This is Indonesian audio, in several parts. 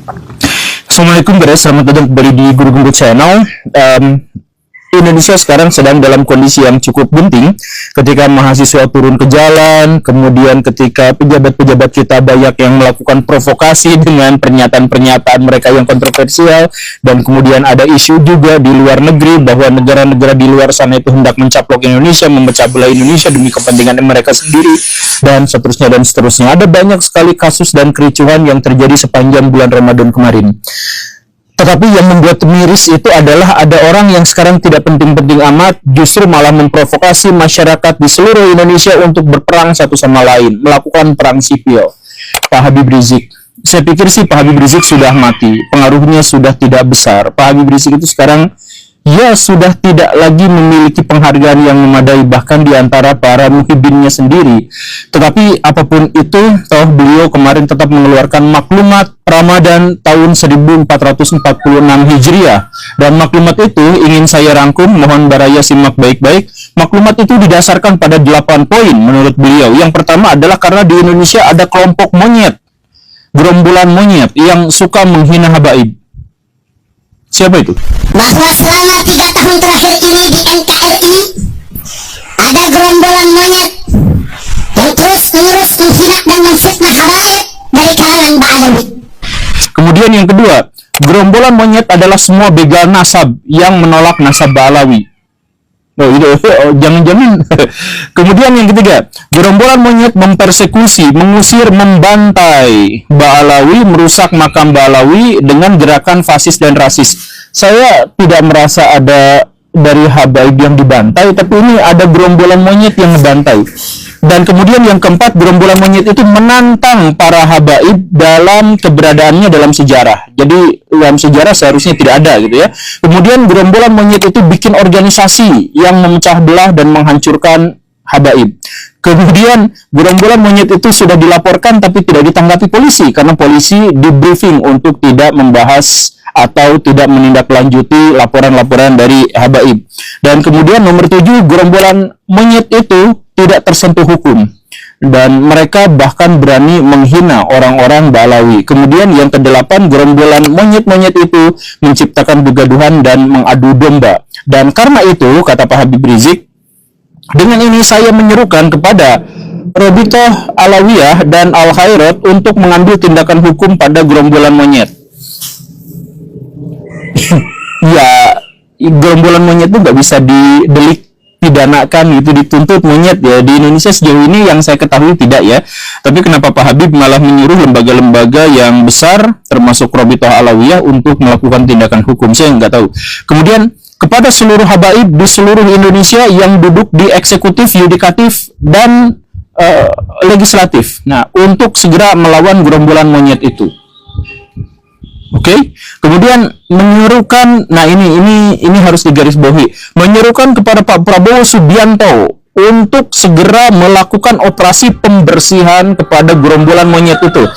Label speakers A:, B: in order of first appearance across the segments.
A: Assalamualaikum guys, selamat datang kembali di Guru Gembut Channel. Indonesia sekarang sedang dalam kondisi yang cukup genting ketika mahasiswa turun ke jalan, kemudian ketika pejabat-pejabat kita banyak yang melakukan provokasi dengan pernyataan-pernyataan mereka yang kontroversial, dan kemudian ada isu juga di luar negeri bahwa negara-negara di luar sana itu hendak mencaplok Indonesia, memecah belah Indonesia demi kepentingan mereka sendiri, dan seterusnya dan seterusnya. Ada banyak sekali kasus dan kericuhan yang terjadi sepanjang bulan Ramadan kemarin. Tetapi yang membuat miris itu adalah ada orang yang sekarang tidak penting-penting amat, justru malah memprovokasi masyarakat di seluruh Indonesia untuk berperang satu sama lain, melakukan perang sipil. Pak Habib Rizik, saya pikir sih Pak Habib Rizik sudah mati, pengaruhnya sudah tidak besar. Pak Habib Rizik itu sekarang ya sudah tidak lagi memiliki penghargaan yang memadai bahkan di antara para muhibinnya sendiri. Tetapi apapun itu, toh beliau kemarin tetap mengeluarkan maklumat Ramadan tahun 1446 Hijriah. Dan maklumat itu ingin saya rangkum, mohon baraya simak baik-baik. Maklumat itu didasarkan pada 8 poin menurut beliau. Yang pertama adalah karena di Indonesia ada kelompok monyet, gerombolan monyet yang suka menghina habaib. Siapa itu?
B: Bahwa selama 3 tahun terakhir ini di NKRI ada gerombolan monyet yang terus-menerus menghina dan memfitnah habaib dari kalangan Ba'alawi.
A: Kemudian yang kedua, gerombolan monyet adalah semua begal nasab yang menolak nasab Ba'alawi. Oh, itu jangan-jangan. Kemudian yang ketiga, gerombolan monyet mempersekusi, mengusir, membantai Ba'alawi, merusak makam Ba'alawi dengan gerakan fasis dan rasis. Saya tidak merasa ada dari habaib yang dibantai, tapi ini ada gerombolan monyet yang membantai. Dan kemudian yang keempat, gerombolan monyet itu menantang para habaib dalam keberadaannya dalam sejarah. Jadi dalam sejarah seharusnya tidak ada gitu ya. Kemudian gerombolan monyet itu bikin organisasi yang memecah belah dan menghancurkan habaib. Kemudian gerombolan monyet itu sudah dilaporkan tapi tidak ditanggapi polisi karena polisi di briefing untuk tidak membahas atau tidak menindaklanjuti laporan-laporan dari habaib. Dan kemudian nomor 7, gerombolan monyet itu tidak tersentuh hukum dan mereka bahkan berani menghina orang-orang Ba'alawi. Kemudian yang ke-8, gerombolan monyet-monyet itu menciptakan kegaduhan dan mengadu domba. Dan karena itu, kata Pak Habib Rizik, dengan ini saya menyerukan kepada Robitoh Alawiyah dan Al-Khairat untuk mengambil tindakan hukum pada gerombolan monyet. Ya, gerombolan monyet itu nggak bisa didelik pidanakan gitu, dituntut monyet ya. Di Indonesia sejauh ini yang saya ketahui tidak ya. Tapi kenapa Pak Habib malah menyuruh lembaga-lembaga yang besar termasuk Robitoh Alawiyah untuk melakukan tindakan hukum, saya nggak tahu. Kemudian kepada seluruh habaib di seluruh Indonesia yang duduk di eksekutif, yudikatif, dan legislatif. Nah, untuk segera melawan gerombolan monyet itu. Oke, kemudian menyerukan, nah ini harus digarisbawahi, menyerukan kepada Pak Prabowo Subianto untuk segera melakukan operasi pembersihan kepada gerombolan monyet itu.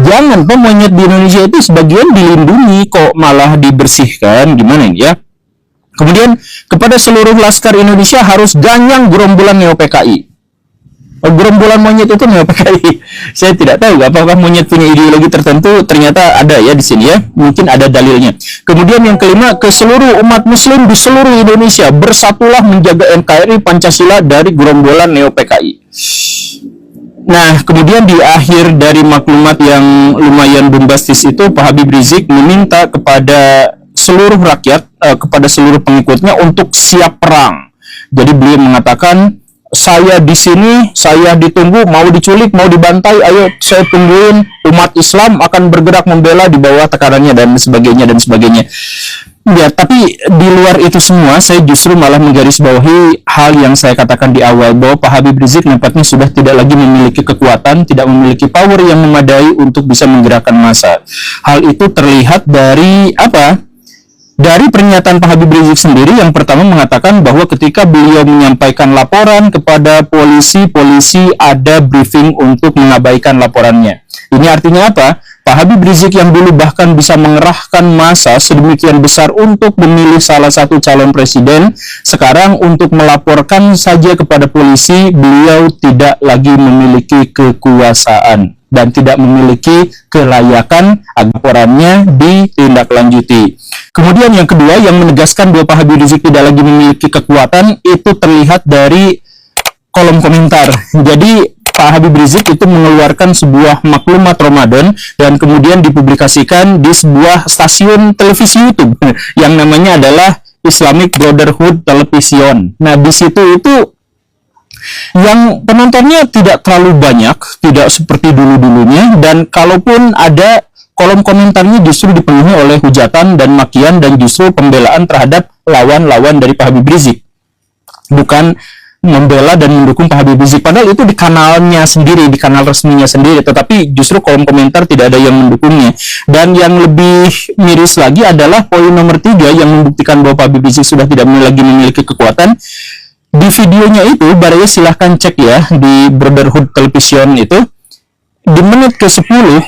A: Jangan monyet di Indonesia itu sebagian dilindungi kok malah dibersihkan, gimana ini ya? Kemudian kepada seluruh laskar Indonesia harus ganyang gerombolan Neo PKI. Gerombolan monyet itu Neo PKI. Saya tidak tahu apakah monyet punya ideologi tertentu, ternyata ada ya di sini ya. Mungkin ada dalilnya. Kemudian yang kelima, ke seluruh umat muslim di seluruh Indonesia bersatulah menjaga NKRI Pancasila dari gerombolan Neo PKI. Nah, kemudian di akhir dari maklumat yang lumayan bombastis itu, Pak Habib Rizik meminta kepada seluruh rakyat, kepada seluruh pengikutnya untuk siap perang. Jadi beliau mengatakan, saya di sini, saya ditunggu, mau diculik, mau dibantai, ayo saya tungguin, umat Islam akan bergerak membela di bawah tekanannya dan sebagainya dan sebagainya. Ya, tapi di luar itu semua, saya justru malah menggarisbawahi hal yang saya katakan di awal, bahwa Pak Habib Rizik nampaknya sudah tidak lagi memiliki kekuatan, tidak memiliki power yang memadai untuk bisa menggerakkan massa. Hal itu terlihat dari apa? Dari pernyataan Pak Habib Rizik sendiri yang pertama mengatakan bahwa ketika beliau menyampaikan laporan kepada polisi, polisi ada briefing untuk mengabaikan laporannya. Ini artinya apa? Pak Habib Rizik yang dulu bahkan bisa mengerahkan massa sedemikian besar untuk memilih salah satu calon presiden, sekarang untuk melaporkan saja kepada polisi, beliau tidak lagi memiliki kekuasaan. dan tidak memiliki kelayakan agar laporannya ditindaklanjuti. Kemudian yang kedua yang menegaskan bahwa Pak Habib Rizik tidak lagi memiliki kekuatan itu terlihat dari kolom komentar. Jadi Pak Habib Rizik itu mengeluarkan sebuah maklumat Ramadan dan kemudian dipublikasikan di sebuah stasiun televisi YouTube yang namanya adalah Islamic Brotherhood Television. Nah, di situ itu yang penontonnya tidak terlalu banyak, tidak seperti dulu-dulunya, dan kalaupun ada, kolom komentarnya justru dipenuhi oleh hujatan dan makian dan justru pembelaan terhadap lawan-lawan dari Pak Habib Rizik, bukan membela dan mendukung Pak Habib Rizik. Padahal itu di kanalnya sendiri, di kanal resminya sendiri, tetapi justru kolom komentar tidak ada yang mendukungnya. Dan yang lebih miris lagi adalah poin nomor 3 yang membuktikan bahwa Pak Habib Rizik sudah tidak lagi memiliki kekuatan. Di videonya itu, Baraya silahkan cek ya, di Brotherhood Television itu, di menit ke-10,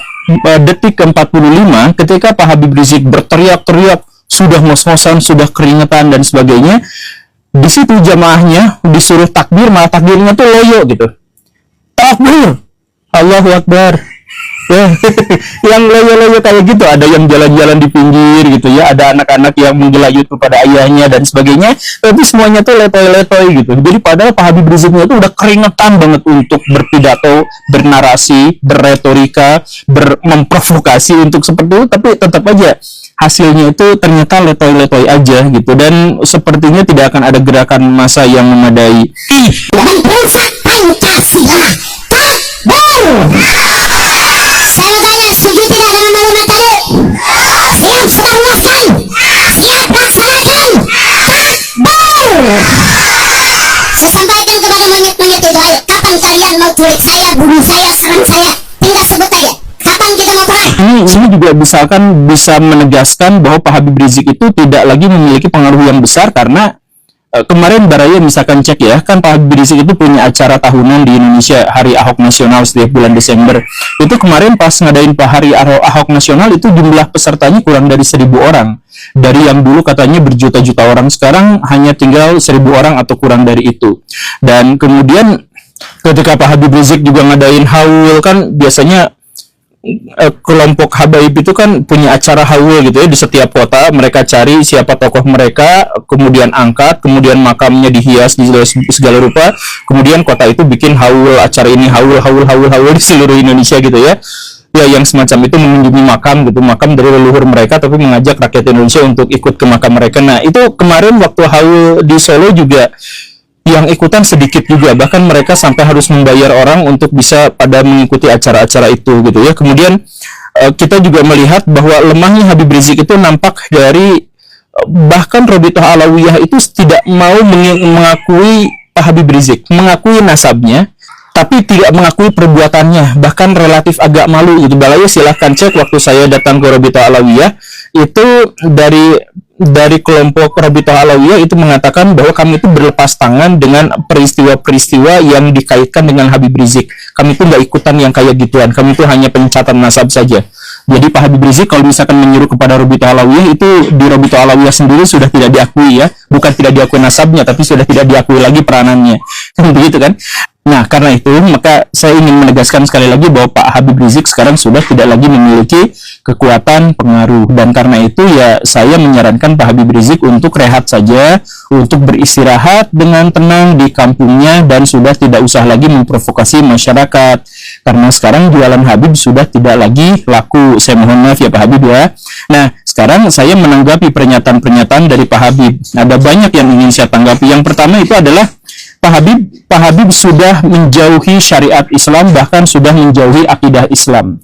A: detik ke-45, ketika Pak Habib Rizik berteriak-teriak, sudah ngos-ngosan, sudah keringetan, dan sebagainya, di situ jamaahnya disuruh takbir, malah takbirnya tuh loyo gitu. Takbir! Allahu Akbar! Yang loyo-loyo kayak gitu, ada yang jalan-jalan di pinggir gitu ya, ada anak-anak yang menggelayut kepada ayahnya dan sebagainya, tapi semuanya tuh letoy-letoy gitu. Jadi padahal Pak Habib Riziknya tuh udah keringetan banget untuk berpidato, bernarasi, berretorika, memprovokasi untuk seperti itu, tapi tetap aja hasilnya itu ternyata letoy-letoy aja gitu, dan sepertinya tidak akan ada gerakan massa yang memadai.
B: Dan pusat Pancasila takbir. Saya tanya, setuju tidak dengan maklumat tadi? Siap sudah menguaskan? Siap laksanakan? Takbir. Saya sampaikan kepada monyet-monyet itu, ayo, kapan kalian mau culik saya, bunuh saya, serang saya? Tinggal sebut aja. Kapan kita mau perang?
A: Ini juga bisa menegaskan bahwa Pak Habib Rizik itu tidak lagi memiliki pengaruh yang besar karena kemarin Baraya misalkan cek ya, kan Pak Habib Rizik itu punya acara tahunan di Indonesia, Hari Ahok Nasional setiap bulan Desember. Itu kemarin pas ngadain Hari Ahok Nasional itu jumlah pesertanya kurang dari 1.000 orang. Dari yang dulu katanya berjuta-juta orang, sekarang hanya tinggal 1.000 orang atau kurang dari itu. Dan kemudian ketika Pak Habib Rizik juga ngadain haul, kan biasanya kelompok Habaib itu kan punya acara haul gitu ya, di setiap kota mereka cari siapa tokoh mereka, kemudian angkat, kemudian makamnya dihias di segala rupa, kemudian kota itu bikin haul, acara ini haul di seluruh Indonesia gitu ya. Ya, yang semacam itu mengunjungi makam gitu, makam dari leluhur mereka, tapi mengajak rakyat Indonesia untuk ikut ke makam mereka. Nah, itu kemarin waktu haul di Solo juga yang ikutan sedikit juga, bahkan mereka sampai harus membayar orang untuk bisa pada mengikuti acara-acara itu gitu ya. Kemudian kita juga melihat bahwa lemahnya Habib Rizik itu nampak dari bahkan Robitoh Alawiyah itu tidak mau mengakui Pak Habib Rizik, mengakui nasabnya, tapi tidak mengakui perbuatannya, bahkan relatif agak malu gitu. Baraya silahkan cek waktu saya datang ke Robitoh Alawiyah itu, dari kelompok Robitoh Alawiyah itu mengatakan bahwa kami itu berlepas tangan dengan peristiwa-peristiwa yang dikaitkan dengan Habib Rizik. Kami itu nggak ikutan yang kayak gituan, kami itu hanya pencatat nasab saja. Jadi Pak Habib Rizik kalau misalkan menyuruh kepada Robitoh Alawiyah, itu di Robitoh Alawiyah sendiri sudah tidak diakui ya, bukan tidak diakui nasabnya, tapi sudah tidak diakui lagi peranannya, begitu kan? Nah, karena itu maka saya ingin menegaskan sekali lagi bahwa Pak Habib Rizik sekarang sudah tidak lagi memiliki kekuatan pengaruh, dan karena itu ya saya menyarankan Pak Habib Rizik untuk rehat saja, untuk beristirahat dengan tenang di kampungnya, dan sudah tidak usah lagi memprovokasi masyarakat, karena sekarang jualan Habib sudah tidak lagi laku. Saya mohon maaf ya Pak Habib ya. Nah, sekarang saya menanggapi pernyataan-pernyataan dari Pak Habib. Ada banyak yang ingin saya tanggapi. Yang pertama itu adalah Pak Habib sudah menjauhi syariat Islam, bahkan sudah menjauhi akidah Islam.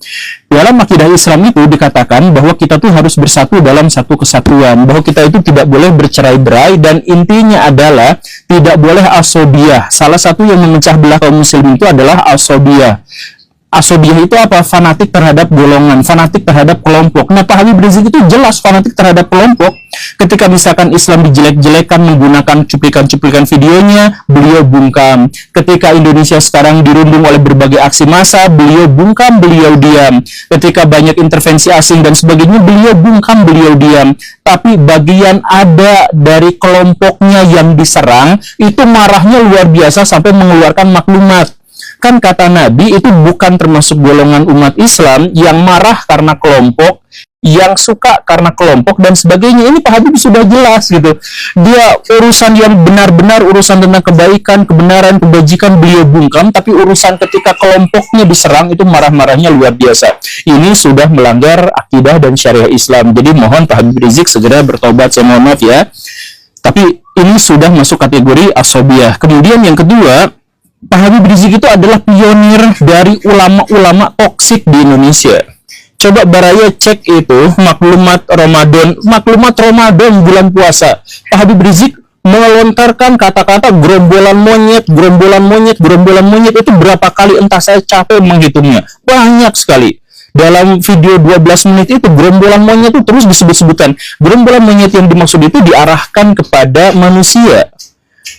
A: Dalam akidah Islam itu dikatakan bahwa kita tuh harus bersatu dalam satu kesatuan, bahwa kita itu tidak boleh bercerai-berai, dan intinya adalah tidak boleh asobiyah. Salah satu yang memecah belah kaum muslim itu adalah asobiyah. Asobiyah itu apa? Fanatik terhadap golongan, fanatik terhadap kelompok. Nah, Pak Habib Rizik itu jelas fanatik terhadap kelompok. Ketika misalkan Islam dijelek-jelekan menggunakan cuplikan-cuplikan videonya, beliau bungkam. Ketika Indonesia sekarang dirundung oleh berbagai aksi massa, beliau bungkam, beliau diam. Ketika banyak intervensi asing dan sebagainya, beliau bungkam, beliau diam. Tapi bagian ada dari kelompoknya yang diserang, itu marahnya luar biasa sampai mengeluarkan maklumat. kan kata Nabi itu bukan termasuk golongan umat Islam yang marah karena kelompok, yang suka karena kelompok dan sebagainya. Ini Pak Habib sudah jelas gitu. Dia urusan yang benar-benar, urusan tentang kebaikan, kebenaran, kebajikan beliau bungkam, tapi urusan ketika kelompoknya diserang itu marah-marahnya luar biasa. Ini sudah melanggar akidah dan syariah Islam. Jadi mohon Pak Habib Rizik segera bertobat, saya mohon maaf ya. Tapi ini sudah masuk kategori asobiyah. Kemudian yang kedua, Pak Habib Rizik itu adalah pionir dari ulama-ulama toksik di Indonesia. Coba Baraya cek itu maklumat Ramadan bulan puasa. Pak Habib Rizik melontarkan kata-kata gerombolan monyet itu berapa kali, entah saya capek menghitungnya. Banyak sekali. Dalam video 12 menit itu gerombolan monyet itu terus disebut-sebutkan. Gerombolan monyet yang dimaksud itu diarahkan kepada manusia.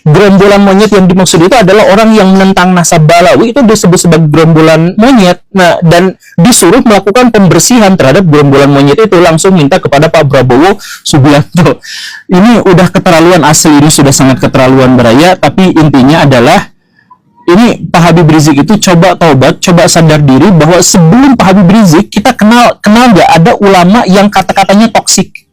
A: Gerombolan monyet yang dimaksud itu adalah orang yang menentang nasab Balawi, itu disebut sebagai gerombolan monyet. Nah, dan disuruh melakukan pembersihan terhadap gerombolan monyet itu, langsung minta kepada Pak Prabowo Subianto. Ini udah keterlaluan asli, ini sudah sangat keterlaluan Baraya. Tapi intinya adalah ini Pak Habib Rizik itu coba taubat, coba sadar diri bahwa sebelum Pak Habib Rizik kita kenal nggak ada ulama yang kata-katanya toksik,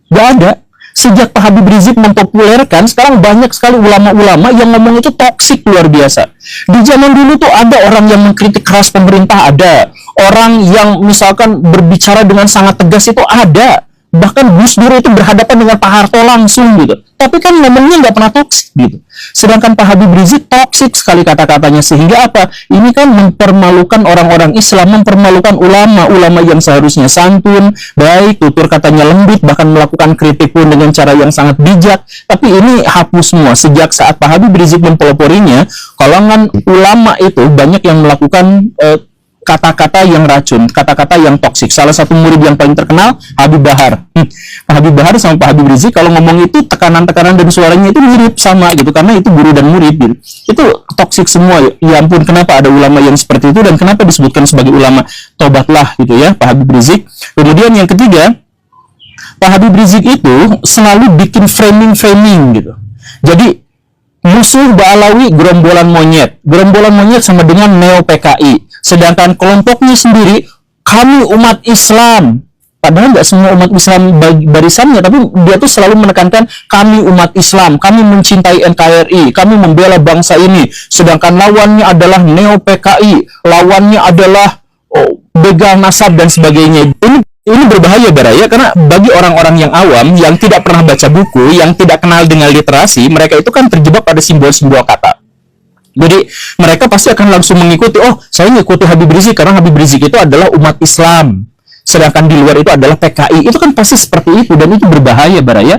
A: nggak ada. Sejak Pak Habib Rizik mempopulerkan, sekarang banyak sekali ulama-ulama yang ngomong itu toksik luar biasa. Di zaman dulu tuh ada orang yang mengkritik keras pemerintah, ada orang yang misalkan berbicara dengan sangat tegas itu ada. Bahkan Gus Dur itu berhadapan dengan Pak Harto langsung gitu. Tapi kan ngomongnya nggak pernah toksik gitu. Sedangkan Pak Habib Rizik toksik sekali kata-katanya. Sehingga apa? Ini kan mempermalukan orang-orang Islam, mempermalukan ulama-ulama yang seharusnya santun, baik, tutur katanya lembut, bahkan melakukan kritik pun dengan cara yang sangat bijak. Tapi ini hapus semua. Sejak saat Pak Habib Rizik mempeloporinya, kalangan ulama itu banyak yang melakukan kata-kata yang racun, kata-kata yang toksik. Salah satu murid yang paling terkenal, Habib Bahar. Pak Habib Bahar sama Pak Habib Rizik kalau ngomong itu tekanan-tekanan dan suaranya itu mirip sama gitu, karena itu guru dan murid gitu. Itu toksik semua. Ya ampun, kenapa ada ulama yang seperti itu dan kenapa disebutkan sebagai ulama? Tobatlah gitu ya Pak Habib Rizik. Kemudian yang ketiga, Pak Habib Rizik itu selalu bikin framing gitu. Jadi musuh Ba'alawi gerombolan monyet. Gerombolan monyet sama dengan Neo PKI. Sedangkan kelompoknya sendiri, kami umat Islam. Padahal nggak semua umat Islam barisannya, tapi dia tuh selalu menekankan kami umat Islam, kami mencintai NKRI, kami membela bangsa ini. Sedangkan lawannya adalah Neo PKI, lawannya adalah begal nasab dan sebagainya. Ini berbahaya Baraya, karena bagi orang-orang yang awam, yang tidak pernah baca buku, yang tidak kenal dengan literasi, mereka itu kan terjebak pada simbol-simbol kata. Jadi mereka pasti akan langsung mengikuti, oh saya mengikuti Habib Rizik karena Habib Rizik itu adalah umat Islam, sedangkan di luar itu adalah PKI. Itu kan pasti seperti itu, dan itu berbahaya Baraya.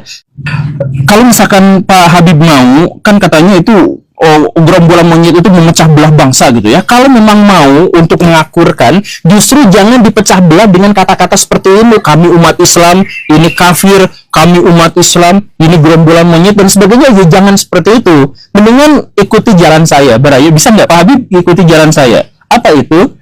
A: Kalau misalkan Pak Habib mau, kan katanya itu gerombolan monyet itu memecah belah bangsa gitu ya. Kalau memang mau untuk mengakurkan, justru jangan dipecah belah dengan kata-kata seperti ini. Kami umat Islam, ini kafir, kami umat Islam, ini gerombolan monyet dan sebagainya. Ya jangan seperti itu. Mendingan ikuti jalan saya Baraya. Bisa nggak Pak Habib ikuti jalan saya? Apa itu?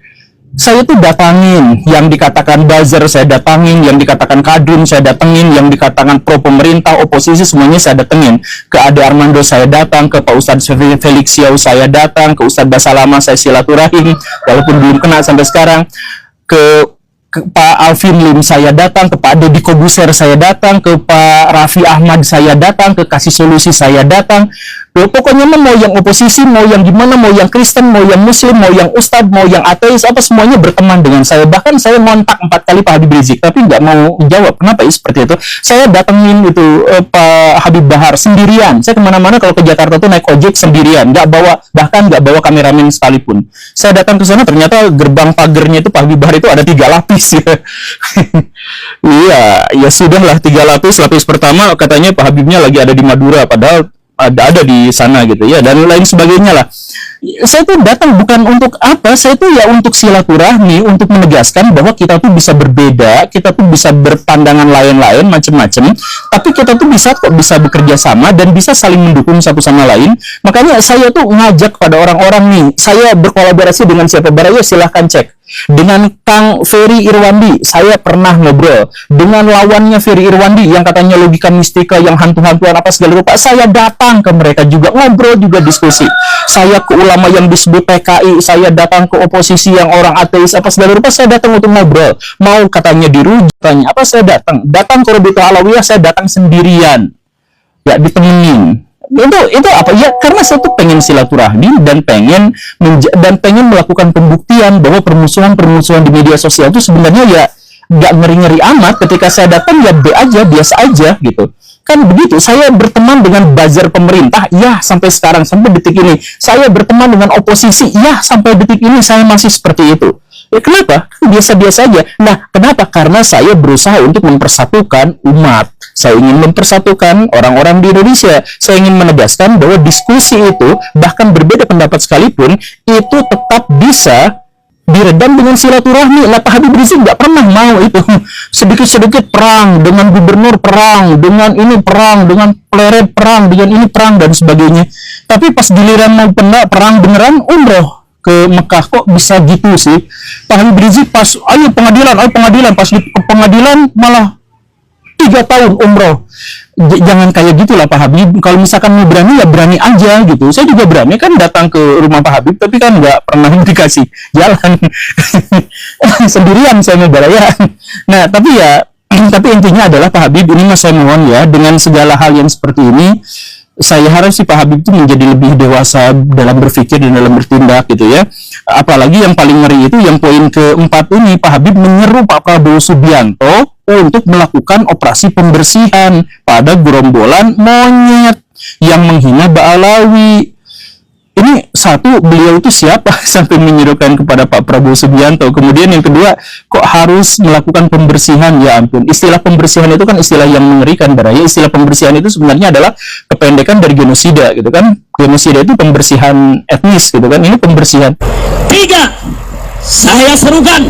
A: Saya tuh datangin yang dikatakan buzzer, saya datangin yang dikatakan kadrun, saya datengin yang dikatakan pro pemerintah, oposisi, semuanya saya datengin. Ke Ade Armando saya datang, ke Pak Ustadz Felix Xiao saya datang, ke Ustadz Basalama saya silaturahim walaupun belum kenal sampai sekarang, ke Pak Alvin Lim saya datang, ke Pak Deddy Kobuser saya datang, ke Pak Raffi Ahmad saya datang, ke Kasih Solusi saya datang. Pokoknya mau yang oposisi, mau yang gimana, mau yang Kristen, mau yang Muslim, mau yang Ustadz, mau yang ateis, apa semuanya berteman dengan saya. Bahkan saya ngontak 4 kali Pak Habib Rizik, tapi nggak mau jawab. Kenapa seperti itu? Saya datengin itu Pak Habib Bahar sendirian. Saya kemana-mana kalau ke Jakarta tuh naik ojek sendirian, bahkan nggak bawa kameramen sekalipun. Saya datang ke sana, ternyata gerbang pagernya itu Pak Habib Bahar itu ada 3 lapis ya. Iya, ya sudahlah 3 lapis. Lapis pertama katanya Pak Habibnya lagi ada di Madura, padahal ada di sana gitu ya, dan lain sebagainya lah. Saya tuh datang bukan untuk apa, saya tuh ya untuk silaturahmi, untuk menegaskan bahwa kita tuh bisa berbeda, kita tuh bisa berpandangan lain-lain macam-macam, tapi kita tuh bisa bekerja sama dan bisa saling mendukung satu sama lain. Makanya saya tuh ngajak pada orang-orang nih, saya berkolaborasi dengan siapa Baraya, silahkan cek. Dengan Kang Ferry Irwandi saya pernah ngobrol. Dengan lawannya Ferry Irwandi yang katanya logika mistika, yang hantu-hantuan apa segala rupa, saya datang ke mereka juga, ngobrol juga, diskusi. Saya ke ulama yang disebut PKI, saya datang ke oposisi yang orang ateis apa segala rupa, saya datang untuk ngobrol. Mau katanya dirujuk, tanya apa, saya datang ke Robitul Alawiyah, saya datang sendirian, ya ditemenin. Itu apa ya, karena saya tuh pengen silaturahmi dan pengen melakukan pembuktian bahwa permusuhan di media sosial itu sebenarnya ya nggak ngeri-ngeri amat. Ketika saya datang ya biasa aja gitu. Kan begitu, saya berteman dengan buzzer pemerintah, ya sampai sekarang, sampai detik ini. Saya berteman dengan oposisi, ya sampai detik ini saya masih seperti itu. Ya kenapa? Biasa-biasa aja. Nah, kenapa? Karena saya berusaha untuk mempersatukan umat. Saya ingin mempersatukan orang-orang di Indonesia. Saya ingin menegaskan bahwa diskusi itu, bahkan berbeda pendapat sekalipun, itu tetap bisa diredam dengan silaturahmi. Nah, Pak Habib Rizik nggak pernah mau itu. Sedikit-sedikit perang, dengan gubernur perang, dengan ini perang, dengan pleret perang, dengan ini perang, dan sebagainya. Tapi pas giliran mau perang beneran, umroh ke Mekah, kok bisa gitu sih? Pak Habib Rizik pas, ayo pengadilan, pas di pengadilan malah 3 tahun umroh. Jangan kayak gitulah Pak Habib. Kalau misalkan mau berani ya berani aja gitu. Saya juga berani kan datang ke rumah Pak Habib, tapi kan nggak pernah dikasih jalan. Sendirian saya mau beraya. Nah tapi intinya adalah Pak Habib ini, mas saya mohon ya, dengan segala hal yang seperti ini, saya harap si Pak Habib itu menjadi lebih dewasa dalam berpikir dan dalam bertindak gitu ya. Apalagi yang paling ngeri itu yang poin keempat ini, Pak Habib menyeru Pak Prabowo Subianto untuk melakukan operasi pembersihan pada gerombolan monyet yang menghina Ba'alawi. Ini satu, beliau itu siapa sampai menyerukan kepada Pak Prabowo Subianto. Kemudian yang kedua, kok harus melakukan pembersihan? Ya ampun, istilah pembersihan itu kan istilah yang mengerikan, Baraya. Istilah pembersihan itu sebenarnya adalah kependekan dari genosida gitu kan. Genosida itu pembersihan etnis gitu kan. Ini pembersihan.
C: 3. Saya serukan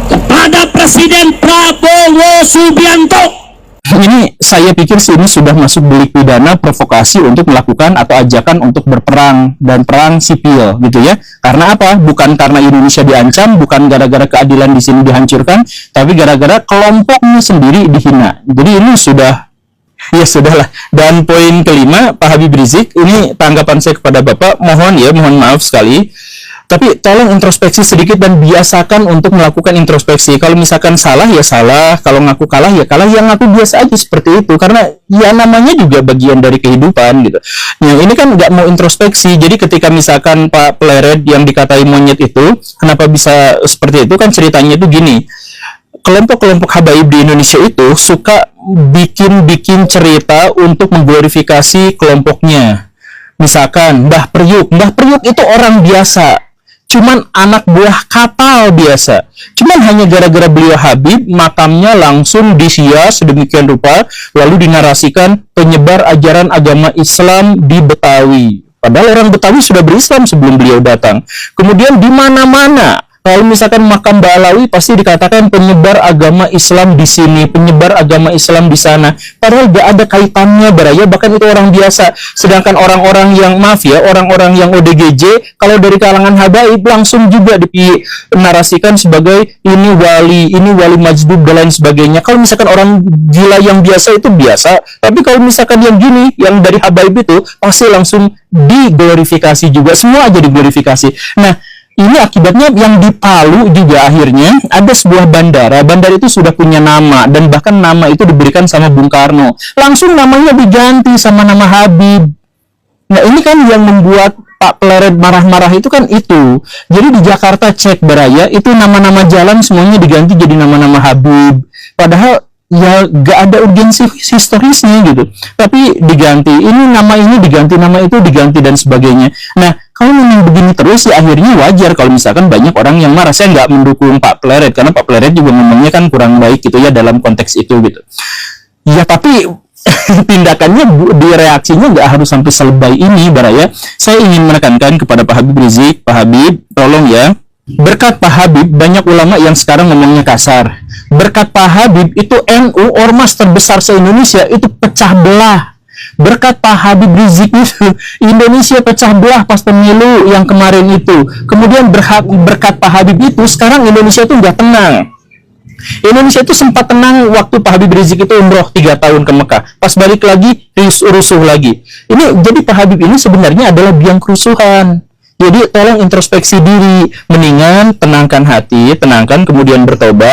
C: kepada Presiden Prabowo Subianto.
A: Ini saya pikir sih ini sudah masuk delik pidana provokasi untuk melakukan atau ajakan untuk berperang dan perang sipil gitu ya. Karena apa? Bukan karena Indonesia diancam, bukan gara-gara keadilan di sini dihancurkan, tapi gara-gara kelompoknya sendiri dihina. Jadi ini sudah, ya sudahlah. Dan poin kelima, Pak Habib Rizik, ini tanggapan saya kepada Bapak, mohon maaf sekali, tapi tolong introspeksi sedikit dan biasakan untuk melakukan introspeksi. Kalau misalkan salah ya salah, kalau ngaku kalah ya kalah, yang ngaku biasa aja seperti itu, karena ya namanya juga bagian dari kehidupan gitu. Nah ini kan nggak mau introspeksi. Jadi ketika misalkan Pak Pleret yang dikatai monyet itu, kenapa bisa seperti itu, kan ceritanya itu gini. Kelompok-kelompok habaib di Indonesia itu suka bikin cerita untuk mengglorifikasi kelompoknya. Misalkan Mbah Priuk itu orang biasa, cuman anak buah kapal biasa. Cuman hanya gara-gara beliau Habib, makamnya langsung disias sedemikian rupa, lalu dinarasikan penyebar ajaran agama Islam di Betawi. Padahal orang Betawi sudah berislam sebelum beliau datang. Kemudian di mana-mana, kalau misalkan makam Ba'alawi pasti dikatakan penyebar agama Islam di sini, penyebar agama Islam di sana. Padahal gak ada kaitannya, Baraya, bahkan itu orang biasa. Sedangkan orang-orang yang, orang-orang yang ODGJ, kalau dari kalangan habaib langsung juga dinarasikan sebagai ini wali majdub dan lain sebagainya. Kalau misalkan orang gila yang biasa itu biasa, tapi kalau misalkan yang gini, yang dari habaib itu pasti langsung diglorifikasi juga, semua aja diglorifikasi. Nah, ini akibatnya yang di Palu juga akhirnya ada sebuah bandara itu sudah punya nama, dan bahkan nama itu diberikan sama Bung Karno. Langsung namanya diganti sama nama Habib. Nah ini kan yang membuat Pak Pleret marah-marah itu kan itu. Jadi di Jakarta cek Baraya, itu nama-nama jalan semuanya diganti jadi nama-nama Habib. Padahal ya gak ada urgensi historisnya gitu. Tapi diganti, ini diganti, nama itu diganti dan sebagainya. Nah, kalau memang begini terus ya akhirnya wajar kalau misalkan banyak orang yang marah. Saya nggak mendukung Pak Pleret, karena Pak Pleret juga ngomongnya kan kurang baik gitu ya dalam konteks itu gitu. Ya tapi tindakannya di reaksinya nggak harus sampai selebay ini, Baraya. Saya ingin menekankan kepada Pak Habib Rizik, Pak Habib, tolong ya. Berkat Pak Habib, banyak ulama yang sekarang ngomongnya kasar. Berkat Pak Habib, itu NU, ormas terbesar se-Indonesia, itu pecah belah. Berkat Pak Habib Rizik itu Indonesia pecah belah pas pemilu yang kemarin itu. Kemudian berkat Pak Habib itu sekarang Indonesia itu nggak tenang. Indonesia itu sempat tenang waktu Pak Habib Rizik itu umroh 3 tahun ke Mekah. Pas balik lagi rusuh lagi. Ini jadi Pak Habib ini sebenarnya adalah biang kerusuhan. Jadi tolong introspeksi diri, mendingan tenangkan hati, tenangkan kemudian bertobat.